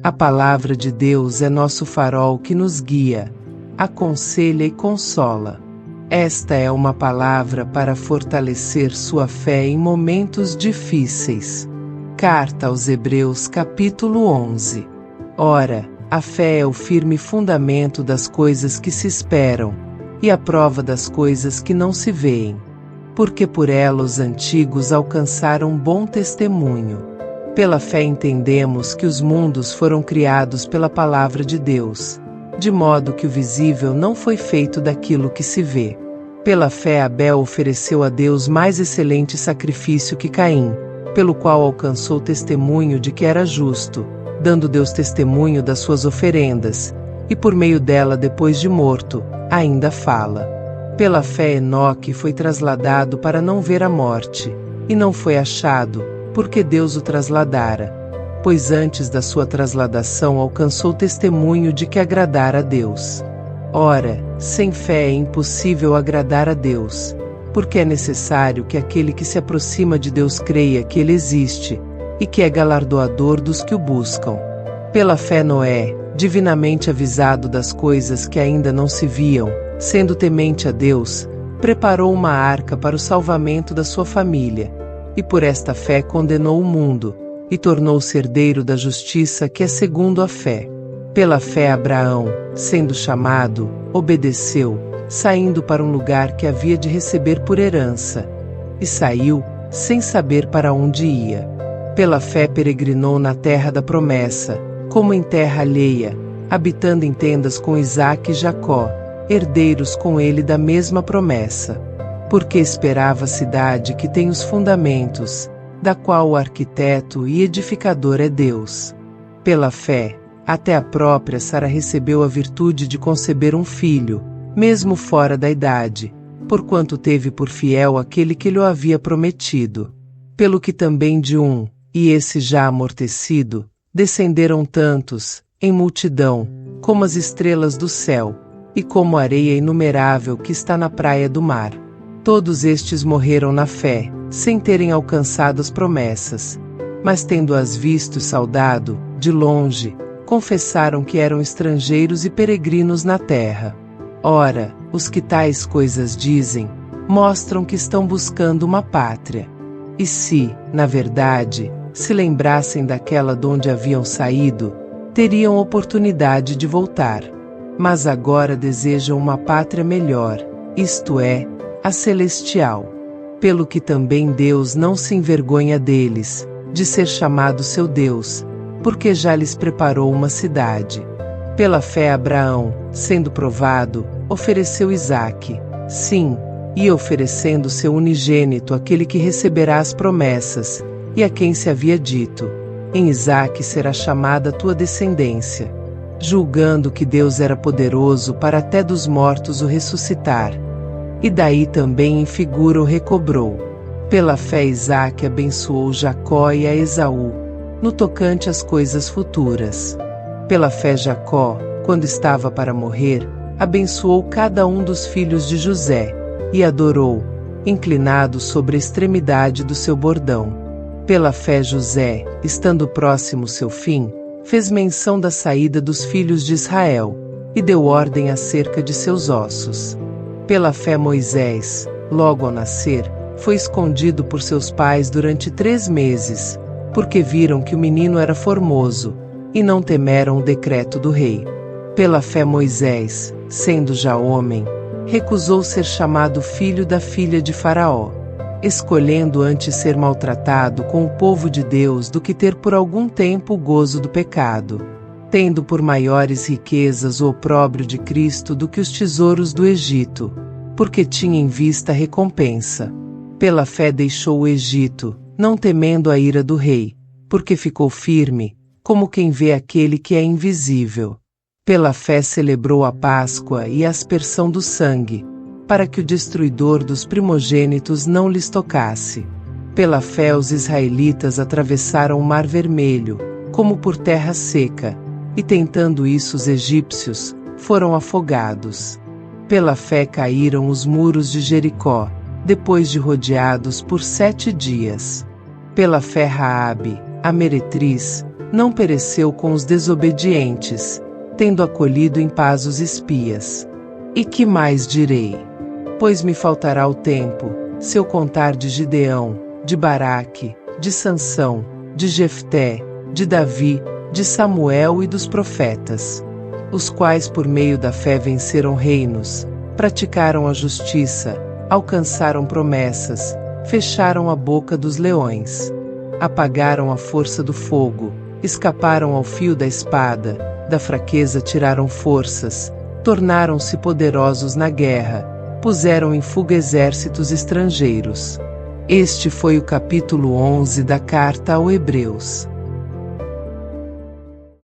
A palavra de Deus é nosso farol que nos guia, aconselha e consola. Esta é uma palavra para fortalecer sua fé em momentos difíceis. Carta aos Hebreus, capítulo 11. Ora, a fé é o firme fundamento das coisas que se esperam, e a prova das coisas que não se veem. Porque por ela os antigos alcançaram bom testemunho. Pela fé entendemos que os mundos foram criados pela palavra de Deus, de modo que o visível não foi feito daquilo que se vê. Pela fé Abel ofereceu a Deus mais excelente sacrifício que Caim, pelo qual alcançou testemunho de que era justo, dando Deus testemunho das suas oferendas, e por meio dela, depois de morto, ainda fala. Pela fé Enoque foi trasladado para não ver a morte, e não foi achado, porque Deus o trasladara, pois antes da sua trasladação alcançou testemunho de que agradara a Deus. Ora, sem fé é impossível agradar a Deus, porque é necessário que aquele que se aproxima de Deus creia que Ele existe, e que é galardoador dos que o buscam. Pela fé Noé, divinamente avisado das coisas que ainda não se viam, sendo temente a Deus, preparou uma arca para o salvamento da sua família, e por esta fé condenou o mundo, e tornou-se herdeiro da justiça que é segundo a fé. Pela fé Abraão, sendo chamado, obedeceu, saindo para um lugar que havia de receber por herança. E saiu, sem saber para onde ia. Pela fé peregrinou na terra da promessa, como em terra alheia, habitando em tendas com Isaque e Jacó, herdeiros com ele da mesma promessa. Porque esperava a cidade que tem os fundamentos, da qual o arquiteto e edificador é Deus. Pela fé, até a própria Sara recebeu a virtude de conceber um filho, mesmo fora da idade, porquanto teve por fiel aquele que lhe o havia prometido. Pelo que também de um, e esse já amortecido, descenderam tantos, em multidão, como as estrelas do céu, e como a areia inumerável que está na praia do mar. Todos estes morreram na fé, sem terem alcançado as promessas, mas tendo-as visto e saudado, de longe, confessaram que eram estrangeiros e peregrinos na terra. Ora, os que tais coisas dizem, mostram que estão buscando uma pátria. E se, na verdade, se lembrassem daquela donde haviam saído, teriam oportunidade de voltar. Mas agora desejam uma pátria melhor, isto é, a celestial. Pelo que também Deus não se envergonha deles, de ser chamado seu Deus, porque já lhes preparou uma cidade. Pela fé Abraão, sendo provado, ofereceu Isaque, sim, e oferecendo seu unigênito aquele que receberá as promessas, e a quem se havia dito, em Isaque será chamada a tua descendência, julgando que Deus era poderoso para até dos mortos o ressuscitar. E daí também em figura o recobrou. Pela fé Isaque abençoou Jacó e a Esaú, no tocante às coisas futuras. Pela fé Jacó, quando estava para morrer, abençoou cada um dos filhos de José, e adorou, inclinado sobre a extremidade do seu bordão. Pela fé José, estando próximo seu fim, fez menção da saída dos filhos de Israel, e deu ordem acerca de seus ossos. Pela fé Moisés, logo ao nascer, foi escondido por seus pais durante 3 meses, porque viram que o menino era formoso, e não temeram o decreto do rei. Pela fé Moisés, sendo já homem, recusou ser chamado filho da filha de Faraó, escolhendo antes ser maltratado com o povo de Deus do que ter por algum tempo o gozo do pecado, tendo por maiores riquezas o opróbrio de Cristo do que os tesouros do Egito, porque tinha em vista a recompensa. Pela fé deixou o Egito, não temendo a ira do rei, porque ficou firme, como quem vê aquele que é invisível. Pela fé celebrou a Páscoa e a aspersão do sangue, para que o destruidor dos primogênitos não lhes tocasse. Pela fé os israelitas atravessaram o Mar Vermelho, como por terra seca, e tentando isso os egípcios, foram afogados. Pela fé caíram os muros de Jericó, depois de rodeados por 7 dias. Pela fé Raabe, a meretriz, não pereceu com os desobedientes, tendo acolhido em paz os espias. E que mais direi? Pois me faltará o tempo, se eu contar de Gideão, de Baraque, de Sansão, de Jefté, de Davi, de Samuel e dos profetas, os quais por meio da fé venceram reinos, praticaram a justiça, alcançaram promessas, fecharam a boca dos leões, apagaram a força do fogo, escaparam ao fio da espada, da fraqueza tiraram forças, tornaram-se poderosos na guerra, puseram em fuga exércitos estrangeiros. Este foi o capítulo 11 da Carta aos Hebreus.